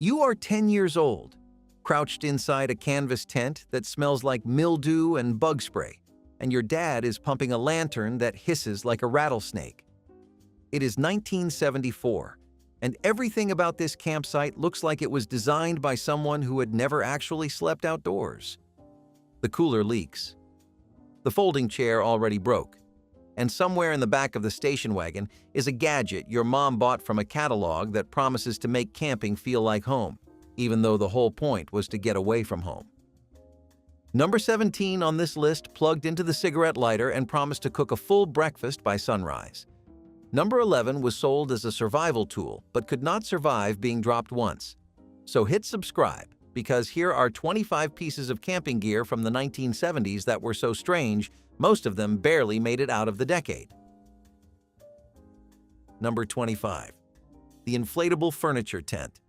You are 10 years old, crouched inside a canvas tent that smells like mildew and bug spray, and your dad is pumping a lantern that hisses like a rattlesnake. It is 1974, and everything about this campsite looks like it was designed by someone who had never actually slept outdoors. The cooler leaks. The folding chair already broke. And somewhere in the back of the station wagon is a gadget your mom bought from a catalog that promises to make camping feel like home, even though the whole point was to get away from home. Number 17 on this list plugged into the cigarette lighter and promised to cook a full breakfast by sunrise. Number 11 was sold as a survival tool, but could not survive being dropped once. So hit subscribe, because here are 25 pieces of camping gear from the 1970s that were so strange, most of them barely made it out of the decade. Number 25. The inflatable furniture tent.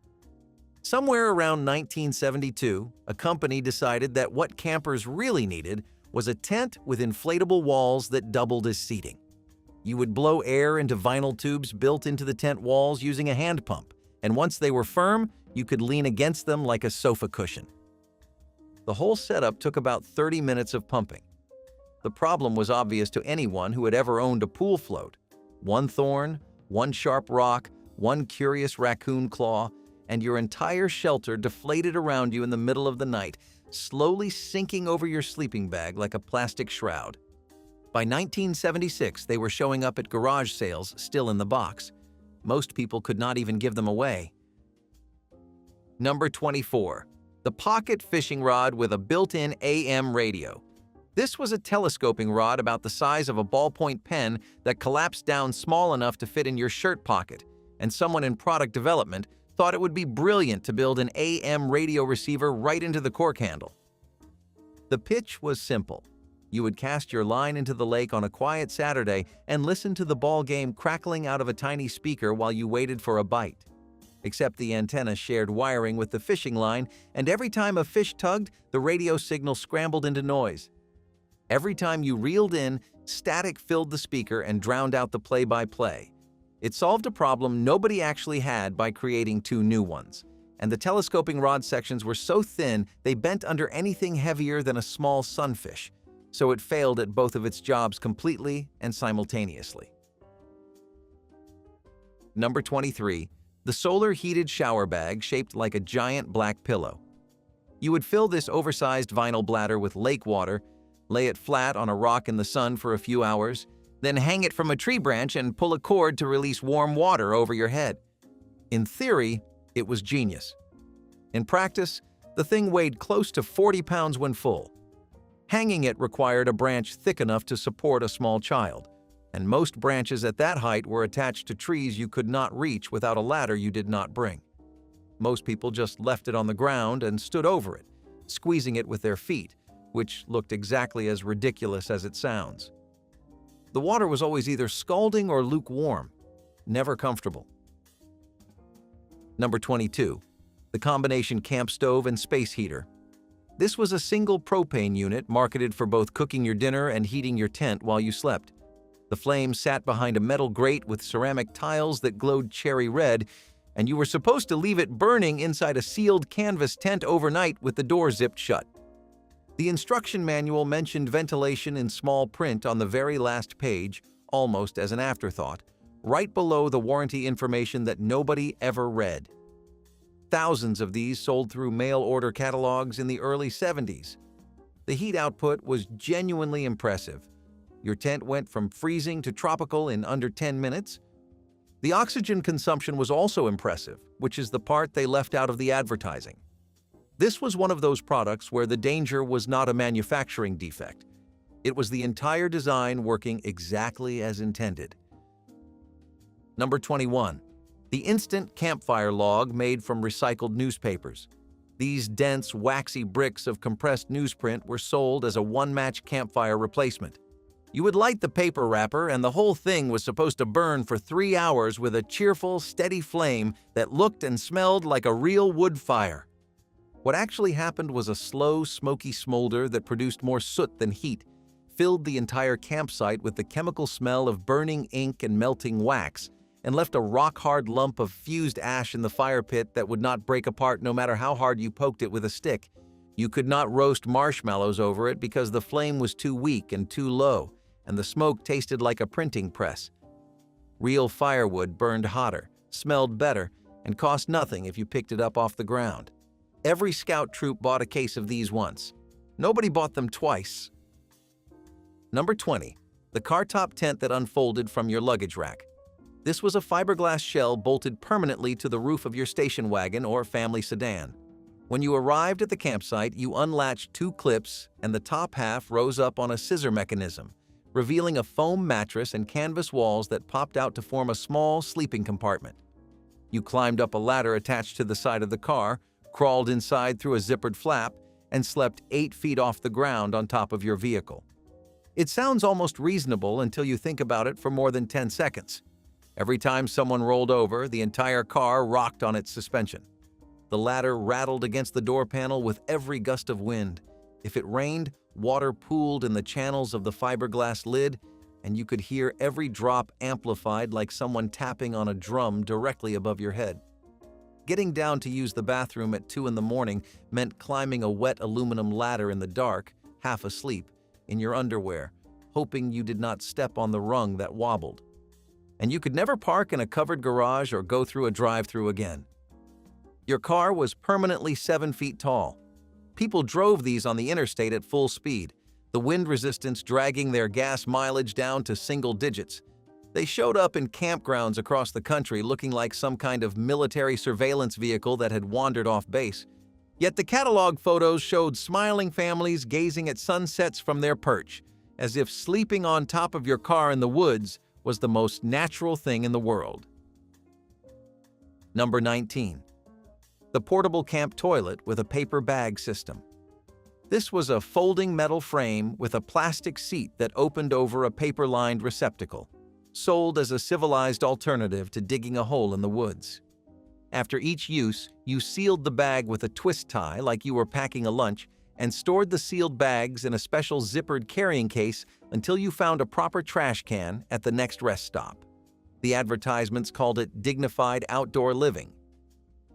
Somewhere around 1972, a company decided that what campers really needed was a tent with inflatable walls that doubled as seating. You would blow air into vinyl tubes built into the tent walls using a hand pump, and once they were firm, you could lean against them like a sofa cushion. The whole setup took about 30 minutes of pumping. The problem was obvious to anyone who had ever owned a pool float. One thorn, one sharp rock, one curious raccoon claw, and your entire shelter deflated around you in the middle of the night, slowly sinking over your sleeping bag like a plastic shroud. By 1976, they were showing up at garage sales still in the box. Most people could not even give them away. Number 24. The pocket fishing rod with a built-in AM radio. This was a telescoping rod about the size of a ballpoint pen that collapsed down small enough to fit in your shirt pocket, and someone in product development thought it would be brilliant to build an AM radio receiver right into the cork handle. The pitch was simple. You would cast your line into the lake on a quiet Saturday and listen to the ball game crackling out of a tiny speaker while you waited for a bite. Except the antenna shared wiring with the fishing line, and every time a fish tugged, the radio signal scrambled into noise. Every time you reeled in, static filled the speaker and drowned out the play-by-play. It solved a problem nobody actually had by creating two new ones. And the telescoping rod sections were so thin they bent under anything heavier than a small sunfish, so it failed at both of its jobs completely and simultaneously. Number 23. The solar heated shower bag shaped like a giant black pillow. You would fill this oversized vinyl bladder with lake water, lay it flat on a rock in the sun for a few hours, then hang it from a tree branch and pull a cord to release warm water over your head. In theory, it was genius. In practice, the thing weighed close to 40 pounds when full. Hanging it required a branch thick enough to support a small child, and most branches at that height were attached to trees you could not reach without a ladder you did not bring. Most people just left it on the ground and stood over it, squeezing it with their feet, which looked exactly as ridiculous as it sounds. The water was always either scalding or lukewarm, never comfortable. Number 22. The combination camp stove and space heater. This was a single propane unit marketed for both cooking your dinner and heating your tent while you slept. The flame sat behind a metal grate with ceramic tiles that glowed cherry red, and you were supposed to leave it burning inside a sealed canvas tent overnight with the door zipped shut. The instruction manual mentioned ventilation in small print on the very last page, almost as an afterthought, right below the warranty information that nobody ever read. Thousands of these sold through mail order catalogs in the early 70s. The heat output was genuinely impressive. Your tent went from freezing to tropical in under 10 minutes. The oxygen consumption was also impressive, which is the part they left out of the advertising. This was one of those products where the danger was not a manufacturing defect. It was the entire design working exactly as intended. Number 21. The instant campfire log made from recycled newspapers. These dense, waxy bricks of compressed newsprint were sold as a one-match campfire replacement. You would light the paper wrapper, and the whole thing was supposed to burn for 3 hours with a cheerful, steady flame that looked and smelled like a real wood fire. What actually happened was a slow, smoky smolder that produced more soot than heat, filled the entire campsite with the chemical smell of burning ink and melting wax, and left a rock-hard lump of fused ash in the fire pit that would not break apart no matter how hard you poked it with a stick. You could not roast marshmallows over it because the flame was too weak and too low, and the smoke tasted like a printing press. Real firewood burned hotter, smelled better, and cost nothing if you picked it up off the ground. Every scout troop bought a case of these once. Nobody bought them twice. Number 20. The car top tent that unfolded from your luggage rack. This was a fiberglass shell bolted permanently to the roof of your station wagon or family sedan. When you arrived at the campsite, you unlatched 2 clips and the top half rose up on a scissor mechanism, revealing a foam mattress and canvas walls that popped out to form a small sleeping compartment. You climbed up a ladder attached to the side of the car, crawled inside through a zippered flap, and slept 8 feet off the ground on top of your vehicle. It sounds almost reasonable until you think about it for more than 10 seconds. Every time someone rolled over, the entire car rocked on its suspension. The ladder rattled against the door panel with every gust of wind. If it rained, water pooled in the channels of the fiberglass lid, and you could hear every drop amplified like someone tapping on a drum directly above your head. Getting down to use the bathroom at 2 in the morning meant climbing a wet aluminum ladder in the dark, half asleep, in your underwear, hoping you did not step on the rung that wobbled. And you could never park in a covered garage or go through a drive-thru again. Your car was permanently 7 feet tall. People drove these on the interstate at full speed, the wind resistance dragging their gas mileage down to single digits. They showed up in campgrounds across the country looking like some kind of military surveillance vehicle that had wandered off base. Yet the catalog photos showed smiling families gazing at sunsets from their perch, as if sleeping on top of your car in the woods was the most natural thing in the world. Number 19. The portable camp toilet with a paper bag system. This was a folding metal frame with a plastic seat that opened over a paper-lined receptacle, sold as a civilized alternative to digging a hole in the woods. After each use, you sealed the bag with a twist tie like you were packing a lunch and stored the sealed bags in a special zippered carrying case until you found a proper trash can at the next rest stop. The advertisements called it dignified outdoor living.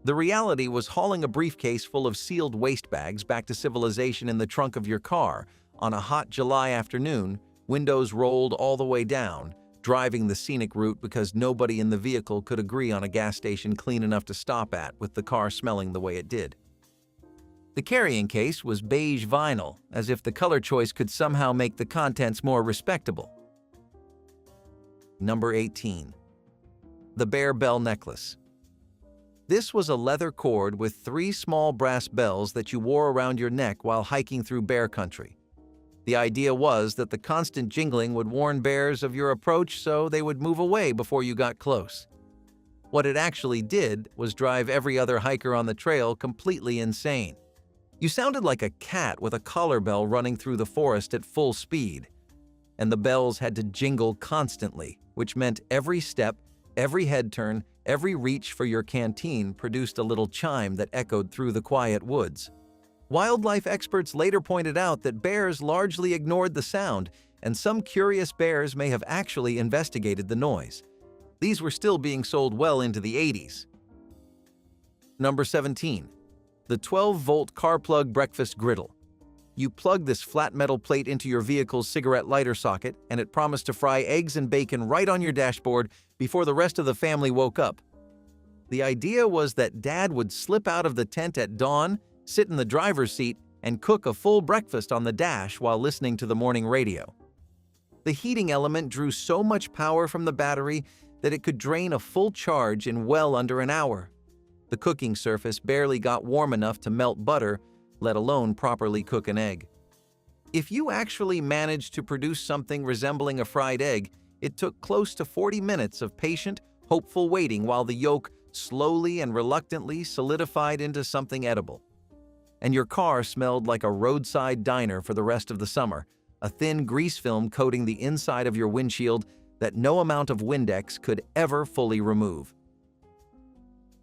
The reality was hauling a briefcase full of sealed waste bags back to civilization in the trunk of your car on a hot July afternoon, windows rolled all the way down, driving the scenic route because nobody in the vehicle could agree on a gas station clean enough to stop at with the car smelling the way it did. The carrying case was beige vinyl, as if the color choice could somehow make the contents more respectable. Number 18. The bear bell necklace. This was a leather cord with 3 small brass bells that you wore around your neck while hiking through bear country. The idea was that the constant jingling would warn bears of your approach so they would move away before you got close. What it actually did was drive every other hiker on the trail completely insane. You sounded like a cat with a collar bell running through the forest at full speed. And the bells had to jingle constantly, which meant every step, every head turn, every reach for your canteen produced a little chime that echoed through the quiet woods. Wildlife experts later pointed out that bears largely ignored the sound, and some curious bears may have actually investigated the noise. These were still being sold well into the 80s. Number 17. The 12-volt car plug breakfast griddle. You plug this flat metal plate into your vehicle's cigarette lighter socket, and it promised to fry eggs and bacon right on your dashboard before the rest of the family woke up. The idea was that Dad would slip out of the tent at dawn, sit in the driver's seat, and cook a full breakfast on the dash while listening to the morning radio. The heating element drew so much power from the battery that it could drain a full charge in well under an hour. The cooking surface barely got warm enough to melt butter, let alone properly cook an egg. If you actually managed to produce something resembling a fried egg, it took close to 40 minutes of patient, hopeful waiting while the yolk slowly and reluctantly solidified into something edible. And your car smelled like a roadside diner for the rest of the summer, a thin grease film coating the inside of your windshield that no amount of Windex could ever fully remove.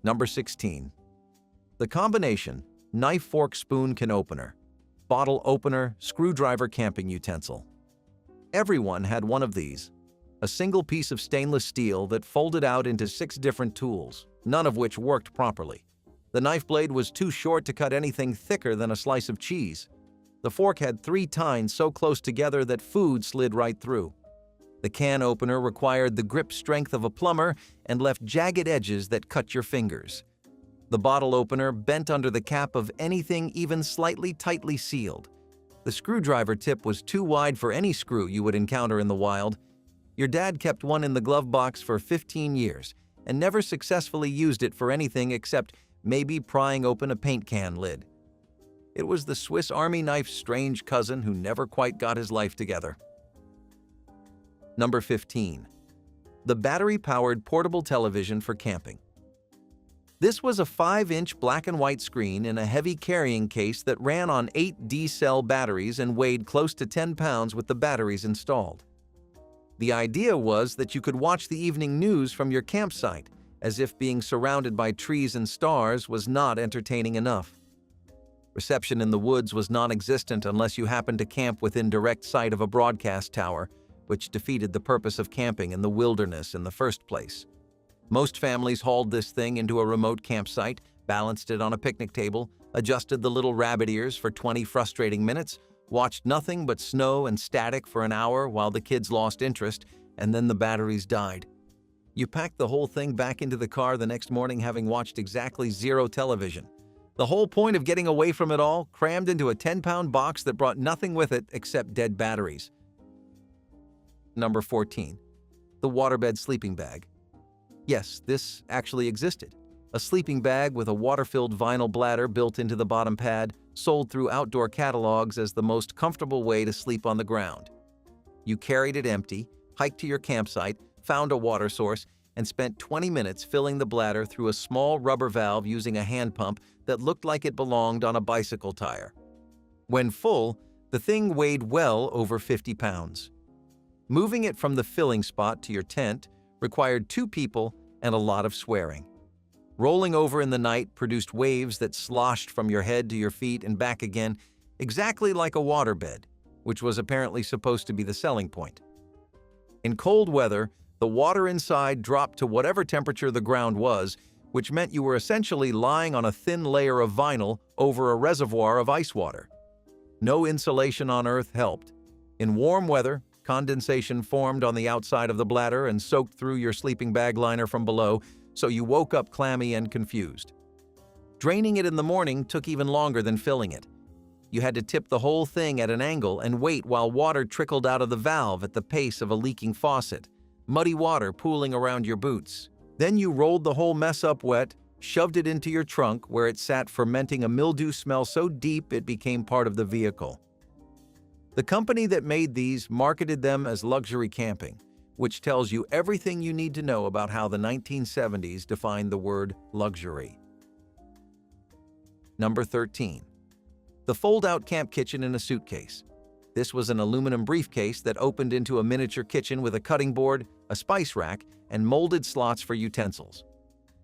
Number 16. The combination knife, fork, spoon, can opener, bottle opener, screwdriver camping utensil. Everyone had one of these. a single piece of stainless steel that folded out into 6 different tools, none of which worked properly. The knife blade was too short to cut anything thicker than a slice of cheese. The fork had 3 tines so close together that food slid right through. The can opener required the grip strength of a plumber and left jagged edges that cut your fingers. The bottle opener bent under the cap of anything even slightly tightly sealed. The screwdriver tip was too wide for any screw you would encounter in the wild. Your dad kept one in the glove box for 15 years and never successfully used it for anything except maybe prying open a paint can lid. It was the Swiss Army knife's strange cousin who never quite got his life together. Number 15. The battery-powered portable television for camping. This was a 5-inch black and white screen in a heavy carrying case that ran on 8 D-cell batteries and weighed close to 10 pounds with the batteries installed. The idea was that you could watch the evening news from your campsite, as if being surrounded by trees and stars was not entertaining enough. Reception in the woods was non-existent unless you happened to camp within direct sight of a broadcast tower, which defeated the purpose of camping in the wilderness in the first place. Most families hauled this thing into a remote campsite, balanced it on a picnic table, adjusted the little rabbit ears for 20 frustrating minutes, watched nothing but snow and static for an hour while the kids lost interest, and then the batteries died. You packed the whole thing back into the car the next morning having watched exactly 0 television. The whole point of getting away from it all crammed into a 10-pound box that brought nothing with it except dead batteries. Number 14. The Waterbed sleeping bag. Yes, this actually existed. A sleeping bag with a water-filled vinyl bladder built into the bottom pad, sold through outdoor catalogs as the most comfortable way to sleep on the ground. You carried it empty, hiked to your campsite, found a water source, and spent 20 minutes filling the bladder through a small rubber valve using a hand pump that looked like it belonged on a bicycle tire. When full, the thing weighed well over 50 pounds. Moving it from the filling spot to your tent required 2 people and a lot of swearing. Rolling over in the night produced waves that sloshed from your head to your feet and back again, exactly like a waterbed, which was apparently supposed to be the selling point. In cold weather, the water inside dropped to whatever temperature the ground was, which meant you were essentially lying on a thin layer of vinyl over a reservoir of ice water. No insulation on Earth helped. In warm weather, condensation formed on the outside of the bladder and soaked through your sleeping bag liner from below, so you woke up clammy and confused. Draining it in the morning took even longer than filling it. You had to tip the whole thing at an angle and wait while water trickled out of the valve at the pace of a leaking faucet, muddy water pooling around your boots. Then you rolled the whole mess up wet, shoved it into your trunk where it sat fermenting a mildew smell so deep it became part of the vehicle. The company that made these marketed them as luxury camping, which tells you everything you need to know about how the 1970s defined the word luxury. Number 13. The fold-out camp kitchen in a suitcase. This was an aluminum briefcase that opened into a miniature kitchen with a cutting board, a spice rack, and molded slots for utensils.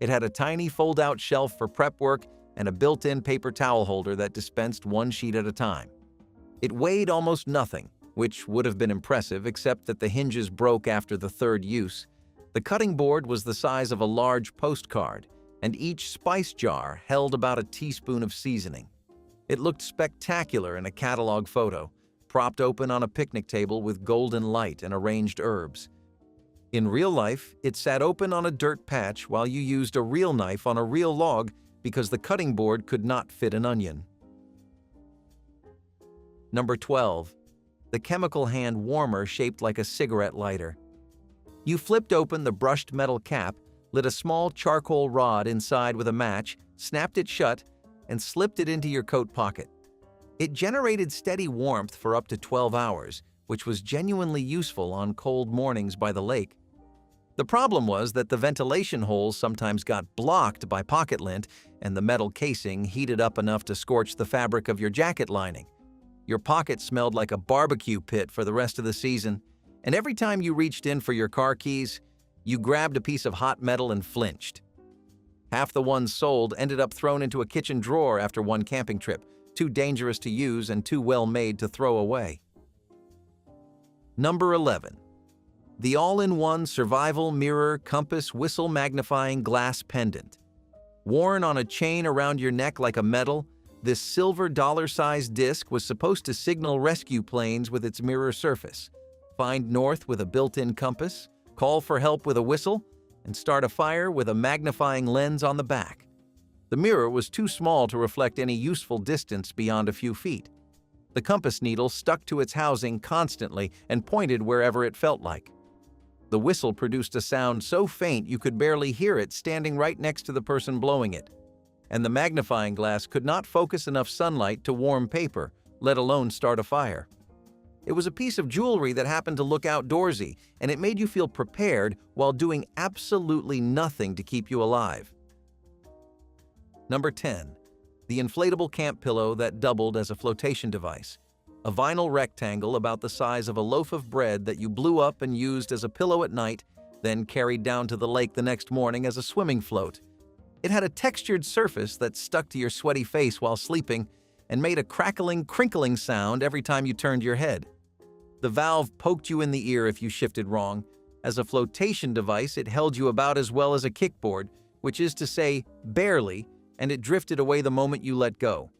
It had a tiny fold-out shelf for prep work and a built-in paper towel holder that dispensed 1 sheet at a time. It weighed almost nothing, which would have been impressive except that the hinges broke after the 3rd use. The cutting board was the size of a large postcard, and each spice jar held about a teaspoon of seasoning. It looked spectacular in a catalog photo, propped open on a picnic table with golden light and arranged herbs. In real life, it sat open on a dirt patch while you used a real knife on a real log because the cutting board could not fit an onion. Number 12. The chemical hand warmer shaped like a cigarette lighter. You flipped open the brushed metal cap, lit a small charcoal rod inside with a match, snapped it shut, and slipped it into your coat pocket. It generated steady warmth for up to 12 hours, which was genuinely useful on cold mornings by the lake. The problem was that the ventilation holes sometimes got blocked by pocket lint, and the metal casing heated up enough to scorch the fabric of your jacket lining. Your pocket smelled like a barbecue pit for the rest of the season, and every time you reached in for your car keys, you grabbed a piece of hot metal and flinched. Half the ones sold ended up thrown into a kitchen drawer after one camping trip, too dangerous to use and too well made to throw away. Number 11. The all-in-one survival mirror compass whistle magnifying glass pendant. Worn on a chain around your neck like a medal, this silver dollar-sized disc was supposed to signal rescue planes with its mirror surface, find north with a built-in compass, call for help with a whistle, and start a fire with a magnifying lens on the back. The mirror was too small to reflect any useful distance beyond a few feet. The compass needle stuck to its housing constantly and pointed wherever it felt like. The whistle produced a sound so faint you could barely hear it standing right next to the person blowing it. And the magnifying glass could not focus enough sunlight to warm paper, let alone start a fire. It was a piece of jewelry that happened to look outdoorsy, and it made you feel prepared while doing absolutely nothing to keep you alive. Number 10. The inflatable camp pillow that doubled as a flotation device. A vinyl rectangle about the size of a loaf of bread that you blew up and used as a pillow at night, then carried down to the lake the next morning as a swimming float. It had a textured surface that stuck to your sweaty face while sleeping and made a crackling, crinkling sound every time you turned your head. The valve poked you in the ear if you shifted wrong. As a flotation device, it held you about as well as a kickboard, which is to say, barely, and it drifted away the moment you let go.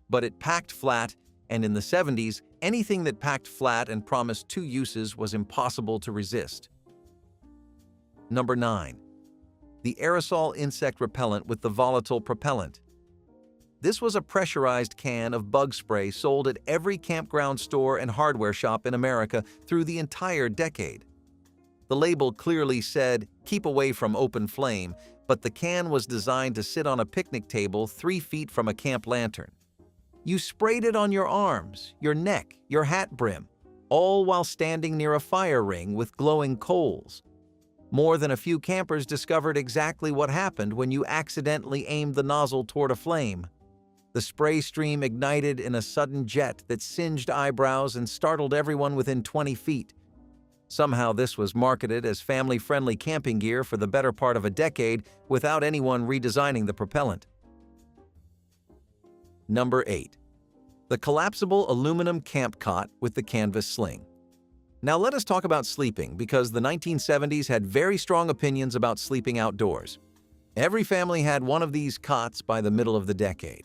But it packed flat, and in the 70s, anything that packed flat and promised two uses was impossible to resist. Number 9. The Aerosol insect repellent with the volatile propellant. This was a pressurized can of bug spray sold at every campground store and hardware shop in America through the entire decade. The label clearly said, "Keep away from open flame," but the can was designed to sit on a picnic table 3 feet from a camp lantern. You sprayed it on your arms, your neck, your hat brim, all while standing near a fire ring with glowing coals. More than a few campers discovered exactly what happened when you accidentally aimed the nozzle toward a flame. The spray stream ignited in a sudden jet that singed eyebrows and startled everyone within 20 feet. Somehow this was marketed as family-friendly camping gear for the better part of a decade without anyone redesigning the propellant. Number 8. The collapsible aluminum camp cot with the canvas sling. Now let us talk about sleeping, because the 1970s had very strong opinions about sleeping outdoors. Every family had one of these cots by the middle of the decade.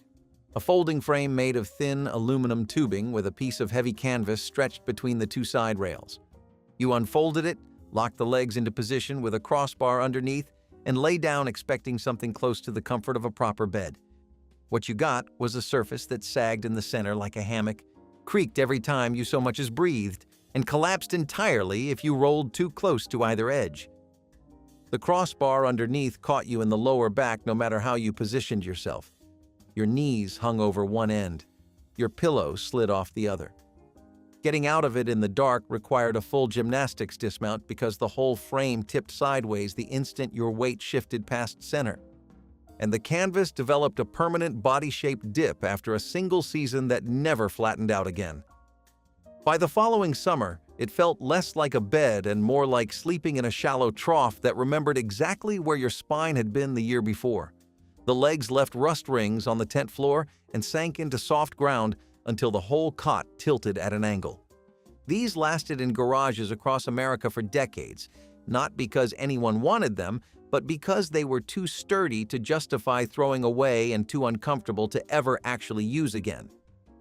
A folding frame made of thin aluminum tubing with a piece of heavy canvas stretched between the two side rails. You unfolded it, locked the legs into position with a crossbar underneath, and lay down expecting something close to the comfort of a proper bed. What you got was a surface that sagged in the center like a hammock, creaked every time you so much as breathed, and collapsed entirely if you rolled too close to either edge. The crossbar underneath caught you in the lower back no matter how you positioned yourself. Your knees hung over one end. Your pillow slid off the other. Getting out of it in the dark required a full gymnastics dismount because the whole frame tipped sideways the instant your weight shifted past center. And the canvas developed a permanent body-shaped dip after a single season that never flattened out again. By the following summer, it felt less like a bed and more like sleeping in a shallow trough that remembered exactly where your spine had been the year before. The legs left rust rings on the tent floor and sank into soft ground until the whole cot tilted at an angle. These lasted in garages across America for decades, not because anyone wanted them, but because they were too sturdy to justify throwing away and too uncomfortable to ever actually use again.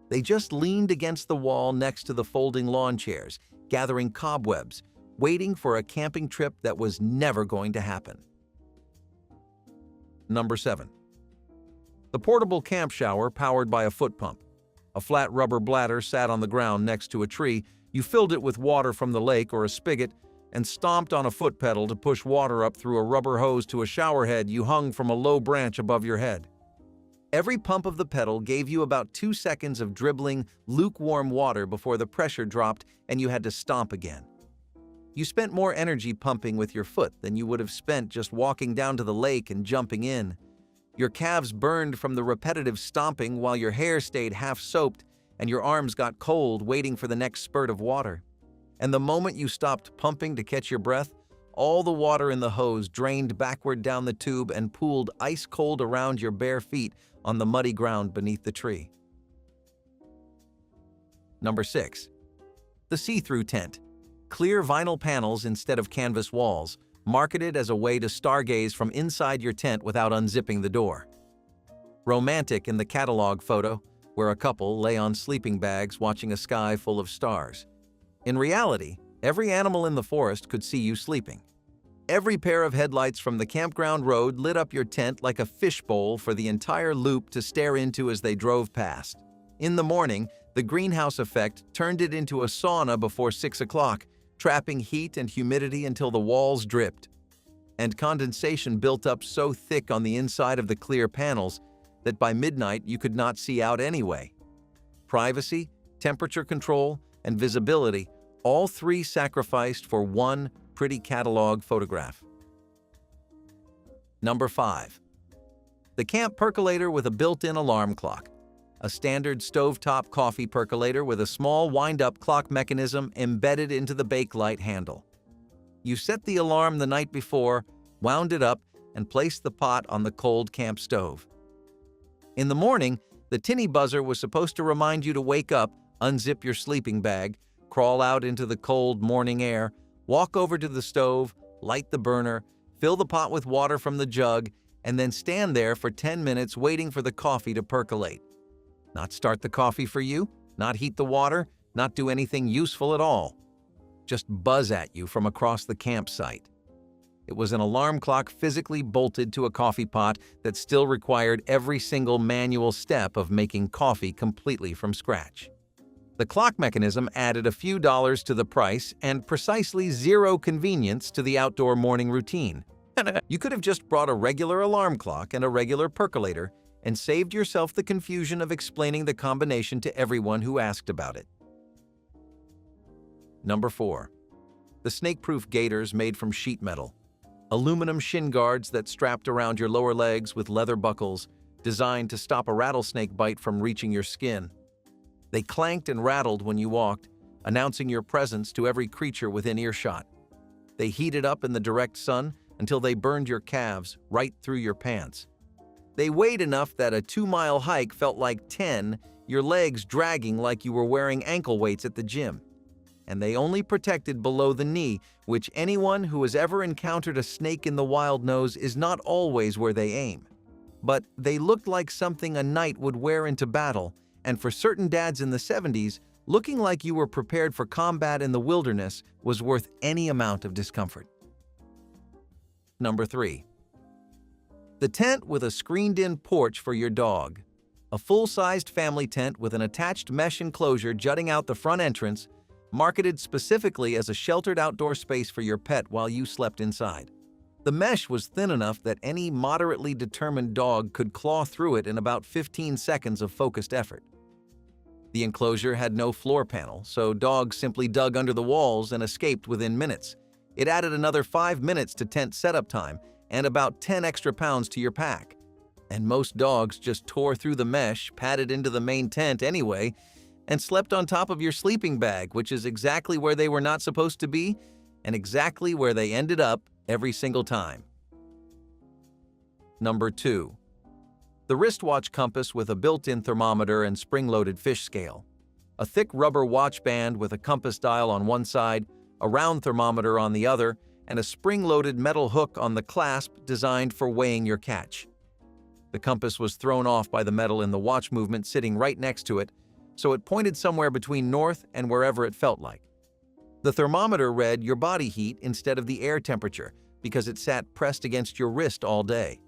They just leaned against the wall next to the folding lawn chairs, gathering cobwebs, waiting for a camping trip that was never going to happen. Number 7. The portable camp shower powered by a foot pump. A flat rubber bladder sat on the ground next to a tree. You filled it with water from the lake or a spigot and stomped on a foot pedal to push water up through a rubber hose to a shower head you hung from a low branch above your head. Every pump of the pedal gave you about 2 seconds of dribbling, lukewarm water before the pressure dropped and you had to stomp again. You spent more energy pumping with your foot than you would have spent just walking down to the lake and jumping in. Your calves burned from the repetitive stomping while your hair stayed half-soaked and your arms got cold waiting for the next spurt of water. And the moment you stopped pumping to catch your breath, all the water in the hose drained backward down the tube and pooled ice-cold around your bare feet on the muddy ground beneath the tree. Number 6. The see-through tent. Clear vinyl panels instead of canvas walls, marketed as a way to stargaze from inside your tent without unzipping the door. Romantic in the catalog photo, where a couple lay on sleeping bags watching a sky full of stars. In reality, every animal in the forest could see you sleeping. Every pair of headlights from the campground road lit up your tent like a fishbowl for the entire loop to stare into as they drove past. In the morning, the greenhouse effect turned it into a sauna before 6 o'clock, trapping heat and humidity until the walls dripped. And condensation built up so thick on the inside of the clear panels that by midnight you could not see out anyway. Privacy, temperature control, and visibility, all three sacrificed for one pretty catalog photograph. Number 5. The camp percolator with a built-in alarm clock. A standard stovetop coffee percolator with a small wind-up clock mechanism embedded into the bakelite handle. You set the alarm the night before, wound it up, and placed the pot on the cold camp stove. In the morning, the tinny buzzer was supposed to remind you to wake up, unzip your sleeping bag, crawl out into the cold morning air, walk over to the stove, light the burner, fill the pot with water from the jug, and then stand there for 10 minutes waiting for the coffee to percolate. Not start the coffee for you, not heat the water, not do anything useful at all. Just buzz at you from across the campsite. It was an alarm clock physically bolted to a coffee pot that still required every single manual step of making coffee completely from scratch. The clock mechanism added a few dollars to the price and precisely zero convenience to the outdoor morning routine. You could have just brought a regular alarm clock and a regular percolator and saved yourself the confusion of explaining the combination to everyone who asked about it. Number 4. The snake-proof gaiters made from sheet metal. Aluminum shin guards that strapped around your lower legs with leather buckles, designed to stop a rattlesnake bite from reaching your skin. They clanked and rattled when you walked, announcing your presence to every creature within earshot. They heated up in the direct sun until they burned your calves right through your pants. They weighed enough that a 2-mile hike felt like 10, your legs dragging like you were wearing ankle weights at the gym. And they only protected below the knee, which anyone who has ever encountered a snake in the wild knows is not always where they aim. But they looked like something a knight would wear into battle, and for certain dads in the 70s, looking like you were prepared for combat in the wilderness was worth any amount of discomfort. Number 3. The tent with a screened-in porch for your dog. A full-sized family tent with an attached mesh enclosure jutting out the front entrance, marketed specifically as a sheltered outdoor space for your pet while you slept inside. The mesh was thin enough that any moderately determined dog could claw through it in about 15 seconds of focused effort. The enclosure had no floor panel, so dogs simply dug under the walls and escaped within minutes. It added another 5 minutes to tent setup time and about 10 extra pounds to your pack. And most dogs just tore through the mesh, padded into the main tent anyway, and slept on top of your sleeping bag, which is exactly where they were not supposed to be and exactly where they ended up every single time. Number 2. The Wristwatch compass with a built-in thermometer and spring-loaded fish scale. A thick rubber watch band with a compass dial on one side, a round thermometer on the other, and a spring-loaded metal hook on the clasp designed for weighing your catch. The compass was thrown off by the metal in the watch movement sitting right next to it, so it pointed somewhere between north and wherever it felt like. The thermometer read your body heat instead of the air temperature because it sat pressed against your wrist all day.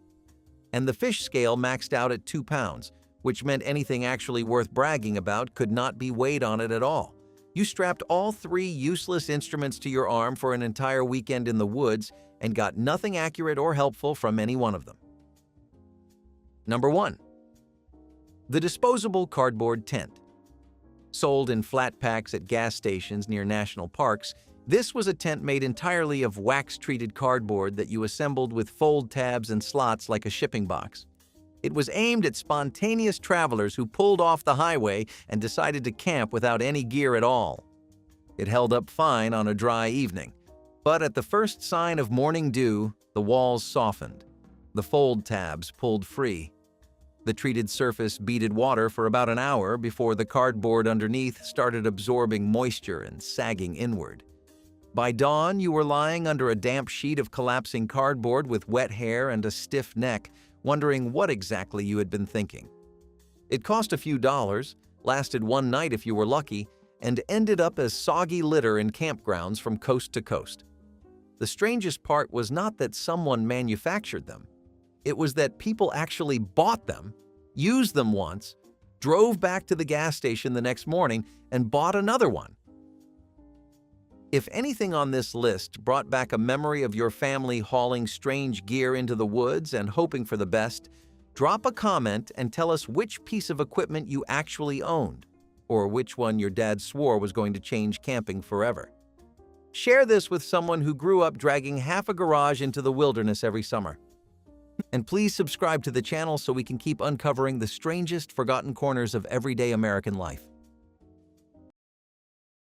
And the fish scale maxed out at 2 pounds, which meant anything actually worth bragging about could not be weighed on it at all. You strapped all 3 useless instruments to your arm for an entire weekend in the woods and got nothing accurate or helpful from any one of them. Number 1. The Disposable cardboard tent. Sold in flat packs at gas stations near national parks, this was a tent made entirely of wax-treated cardboard that you assembled with fold tabs and slots like a shipping box. It was aimed at spontaneous travelers who pulled off the highway and decided to camp without any gear at all. It held up fine on a dry evening, but at the first sign of morning dew, the walls softened. The fold tabs pulled free. The treated surface beaded water for about an hour before the cardboard underneath started absorbing moisture and sagging inward. By dawn, you were lying under a damp sheet of collapsing cardboard with wet hair and a stiff neck, wondering what exactly you had been thinking. It cost a few dollars, lasted one night if you were lucky, and ended up as soggy litter in campgrounds from coast to coast. The strangest part was not that someone manufactured them. It was that people actually bought them, used them once, drove back to the gas station the next morning, and bought another one. If anything on this list brought back a memory of your family hauling strange gear into the woods and hoping for the best, drop a comment and tell us which piece of equipment you actually owned, or which one your dad swore was going to change camping forever. Share this with someone who grew up dragging half a garage into the wilderness every summer. And please subscribe to the channel so we can keep uncovering the strangest forgotten corners of everyday American life.